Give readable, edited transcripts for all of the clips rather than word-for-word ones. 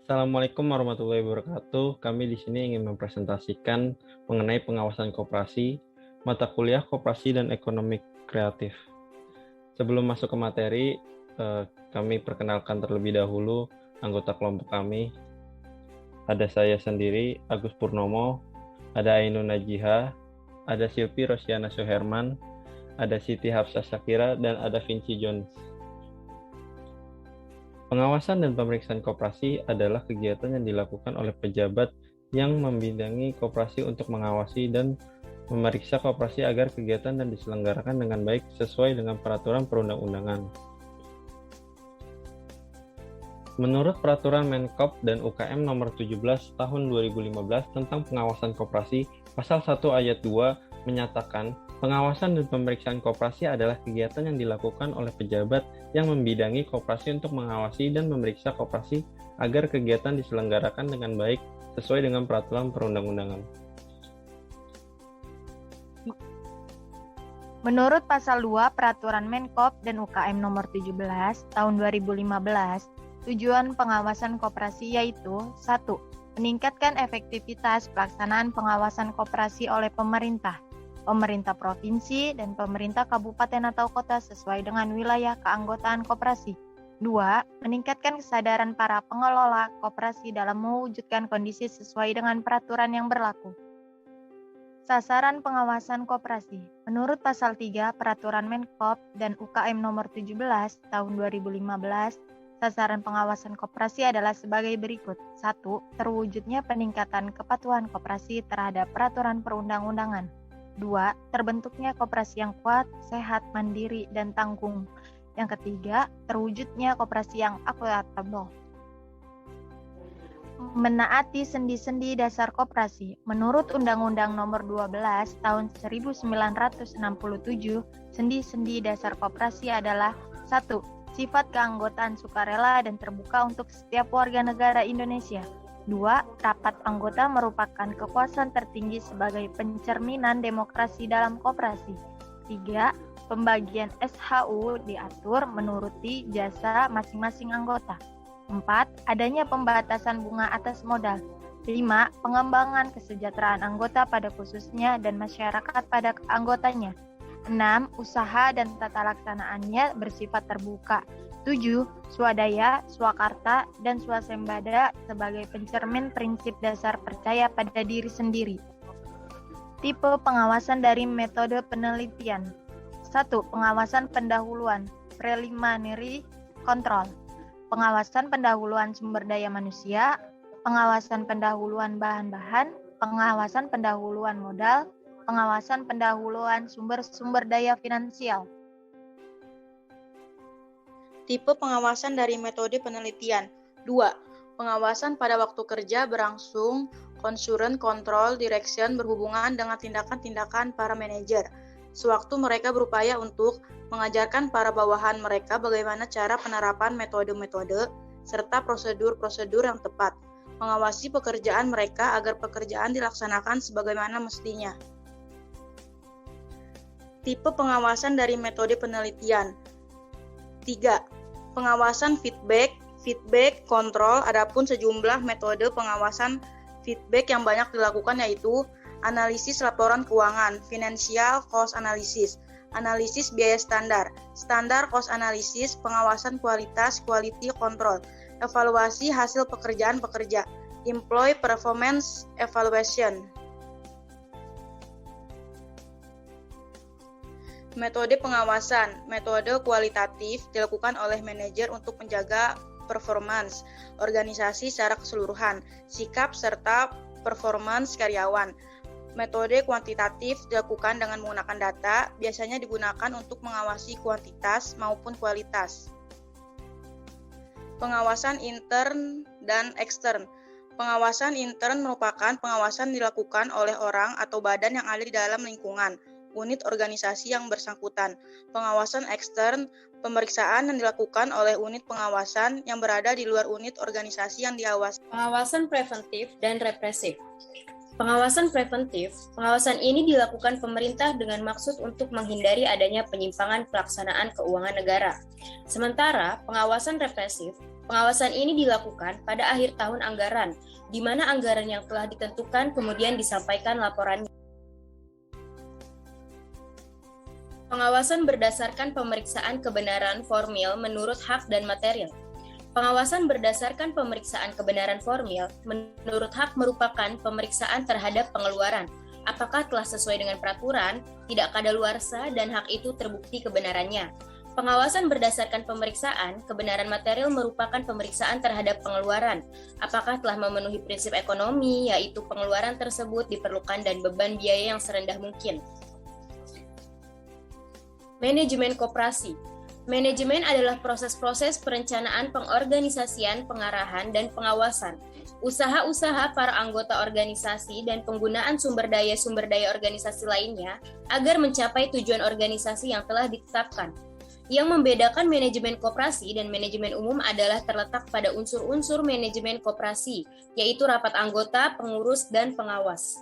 Assalamualaikum warahmatullahi wabarakatuh. Kami di sini ingin mempresentasikan mengenai pengawasan koperasi, mata kuliah koperasi dan ekonomi kreatif. Sebelum masuk ke materi, kami perkenalkan terlebih dahulu anggota kelompok kami. Ada saya sendiri, Agus Purnomo, ada Ainun Najiha, ada Silvi Rosiana Suherman, ada Siti Hafsah Syakira, dan ada Vinci Jones. Pengawasan dan pemeriksaan koperasi adalah kegiatan yang dilakukan oleh pejabat yang membidangi koperasi untuk mengawasi dan memeriksa koperasi agar kegiatan dan diselenggarakan dengan baik sesuai dengan peraturan perundang-undangan. Menurut Peraturan Menkop dan UKM Nomor 17 Tahun 2015 tentang pengawasan koperasi, Pasal 1 Ayat 2 menyatakan pengawasan dan pemeriksaan koperasi adalah kegiatan yang dilakukan oleh pejabat yang membidangi koperasi untuk mengawasi dan memeriksa koperasi agar kegiatan diselenggarakan dengan baik sesuai dengan peraturan perundang-undangan. Menurut Pasal 2 Peraturan Menkop dan UKM Nomor 17 Tahun 2015, tujuan pengawasan koperasi yaitu 1. Meningkatkan efektivitas pelaksanaan pengawasan koperasi oleh pemerintah provinsi, dan pemerintah kabupaten atau kota sesuai dengan wilayah keanggotaan koperasi. 2. Meningkatkan kesadaran para pengelola koperasi dalam mewujudkan kondisi sesuai dengan peraturan yang berlaku. Sasaran pengawasan koperasi. Menurut Pasal 3 Peraturan Menkop dan UKM Nomor 17 Tahun 2015, sasaran pengawasan koperasi adalah sebagai berikut. 1. Terwujudnya peningkatan kepatuhan koperasi terhadap peraturan perundang-undangan. 2. Terbentuknya koperasi yang kuat, sehat, mandiri, dan tanggung. Yang ketiga, terwujudnya koperasi yang akuntabel. Menaati sendi-sendi dasar koperasi. Menurut Undang-Undang Nomor 12 Tahun 1967, sendi-sendi dasar koperasi adalah 1. Sifat keanggotaan sukarela dan terbuka untuk setiap warga negara Indonesia. 2. Rapat anggota merupakan kekuasaan tertinggi sebagai pencerminan demokrasi dalam koperasi. 3. Pembagian SHU diatur menuruti jasa masing-masing anggota. 4. Adanya pembatasan bunga atas modal. 5. Pengembangan kesejahteraan anggota pada khususnya dan masyarakat pada anggotanya. 6. Usaha dan tata laksanaannya bersifat terbuka. 7. Swadaya, swakarta, dan swasembada sebagai pencermin prinsip dasar percaya pada diri sendiri. Tipe pengawasan dari metode penelitian. 1. Pengawasan pendahuluan, preliminary control. Pengawasan pendahuluan sumber daya manusia, pengawasan pendahuluan bahan-bahan, pengawasan pendahuluan modal, pengawasan pendahuluan sumber-sumber daya finansial. Tipe pengawasan dari metode penelitian. 2. Pengawasan pada waktu kerja berlangsung, concurrent control direction berhubungan dengan tindakan-tindakan para manajer. Sewaktu mereka berupaya untuk mengajarkan para bawahan mereka bagaimana cara penerapan metode-metode serta prosedur-prosedur yang tepat. Mengawasi pekerjaan mereka agar pekerjaan dilaksanakan sebagaimana mestinya. Tipe pengawasan dari metode penelitian. 3. Pengawasan feedback kontrol. Adapun sejumlah metode pengawasan feedback yang banyak dilakukan yaitu analisis laporan keuangan, financial cost analysis, analisis biaya standar cost analysis, pengawasan kualitas, quality control, evaluasi hasil pekerjaan pekerja, employee performance evaluation. Metode pengawasan, metode kualitatif dilakukan oleh manajer untuk menjaga performance organisasi secara keseluruhan, sikap serta performance karyawan. Metode kuantitatif dilakukan dengan menggunakan data, biasanya digunakan untuk mengawasi kuantitas maupun kualitas. Pengawasan intern dan ekstern. Pengawasan intern merupakan pengawasan dilakukan oleh orang atau badan yang ada di dalam lingkungan unit organisasi yang bersangkutan. Pengawasan ekstern, pemeriksaan yang dilakukan oleh unit pengawasan yang berada di luar unit organisasi yang diawasi. Pengawasan preventif dan represif. Pengawasan preventif, pengawasan ini dilakukan pemerintah dengan maksud untuk menghindari adanya penyimpangan pelaksanaan keuangan negara. Sementara pengawasan represif Pengawasan ini dilakukan pada akhir tahun anggaran, di mana anggaran yang telah ditentukan kemudian disampaikan laporannya. Pengawasan berdasarkan pemeriksaan kebenaran formil menurut hak dan material. Pengawasan berdasarkan pemeriksaan kebenaran formil menurut hak merupakan pemeriksaan terhadap pengeluaran, apakah telah sesuai dengan peraturan, tidak kadaluarsa, dan hak itu terbukti kebenarannya. Pengawasan berdasarkan pemeriksaan kebenaran material merupakan pemeriksaan terhadap pengeluaran, apakah telah memenuhi prinsip ekonomi, yaitu pengeluaran tersebut diperlukan dan beban biaya yang serendah mungkin. Manajemen koperasi. Manajemen adalah proses-proses perencanaan, pengorganisasian, pengarahan, dan pengawasan. Usaha-usaha para anggota organisasi dan penggunaan sumber daya organisasi lainnya agar mencapai tujuan organisasi yang telah ditetapkan. Yang membedakan manajemen koperasi dan manajemen umum adalah terletak pada unsur-unsur manajemen koperasi, yaitu rapat anggota, pengurus, dan pengawas.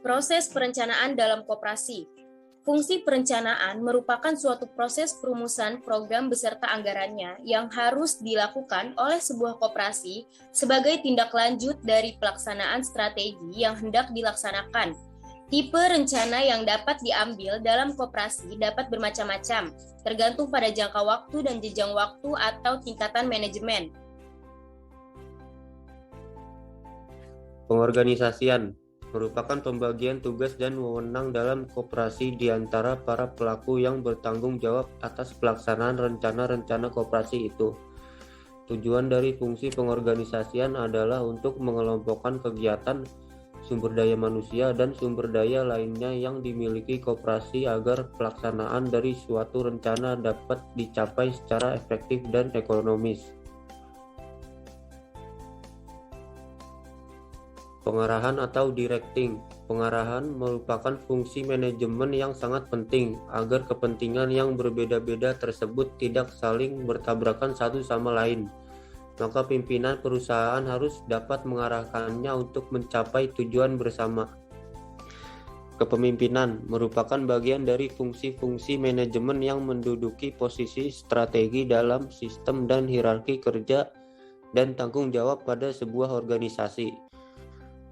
Proses perencanaan dalam koperasi. Fungsi perencanaan merupakan suatu proses perumusan program beserta anggarannya yang harus dilakukan oleh sebuah koperasi sebagai tindak lanjut dari pelaksanaan strategi yang hendak dilaksanakan. Tipe rencana yang dapat diambil dalam koperasi dapat bermacam-macam, tergantung pada jangka waktu dan jenjang waktu atau tingkatan manajemen. Pengorganisasian merupakan pembagian tugas dan wewenang dalam koperasi di antara para pelaku yang bertanggung jawab atas pelaksanaan rencana-rencana koperasi itu. Tujuan dari fungsi pengorganisasian adalah untuk mengelompokkan kegiatan, sumber daya manusia, dan sumber daya lainnya yang dimiliki koperasi agar pelaksanaan dari suatu rencana dapat dicapai secara efektif dan ekonomis. Pengarahan atau directing. Pengarahan merupakan fungsi manajemen yang sangat penting agar kepentingan yang berbeda-beda tersebut tidak saling bertabrakan satu sama lain. Maka pimpinan perusahaan harus dapat mengarahkannya untuk mencapai tujuan bersama. Kepemimpinan merupakan bagian dari fungsi-fungsi manajemen yang menduduki posisi strategi dalam sistem dan hierarki kerja dan tanggung jawab pada sebuah organisasi.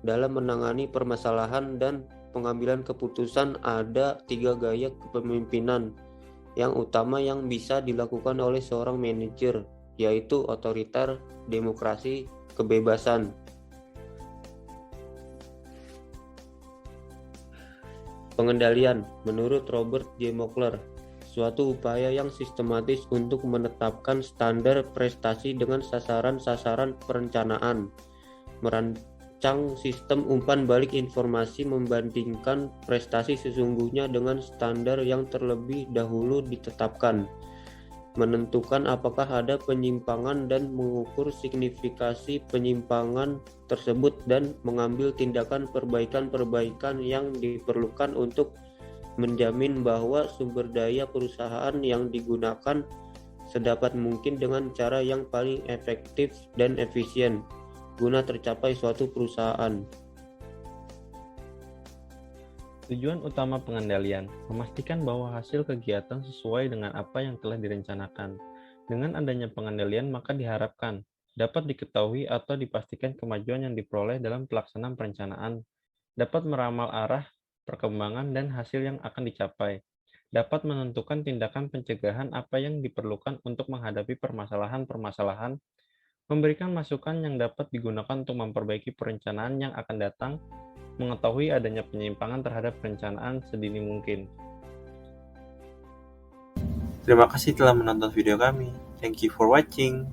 Dalam menangani permasalahan dan pengambilan keputusan ada 3 gaya kepemimpinan yang utama yang bisa dilakukan oleh seorang manajer, yaitu otoriter, demokrasi, kebebasan. Pengendalian, menurut Robert J. Mockler, suatu upaya yang sistematis untuk menetapkan standar prestasi dengan sasaran-sasaran perencanaan, merancang sistem umpan balik informasi membandingkan prestasi sesungguhnya dengan standar yang terlebih dahulu ditetapkan, menentukan apakah ada penyimpangan dan mengukur signifikasi penyimpangan tersebut dan mengambil tindakan perbaikan-perbaikan yang diperlukan untuk menjamin bahwa sumber daya perusahaan yang digunakan sedapat mungkin dengan cara yang paling efektif dan efisien guna tercapai suatu perusahaan. Tujuan utama pengendalian, memastikan bahwa hasil kegiatan sesuai dengan apa yang telah direncanakan. Dengan adanya pengendalian, maka diharapkan dapat diketahui atau dipastikan kemajuan yang diperoleh dalam pelaksanaan perencanaan, dapat meramal arah, perkembangan, dan hasil yang akan dicapai, dapat menentukan tindakan pencegahan apa yang diperlukan untuk menghadapi permasalahan-permasalahan, memberikan masukan yang dapat digunakan untuk memperbaiki perencanaan yang akan datang, mengetahui adanya penyimpangan terhadap perencanaan sedini mungkin. Terima kasih telah menonton video kami. Thank you for watching.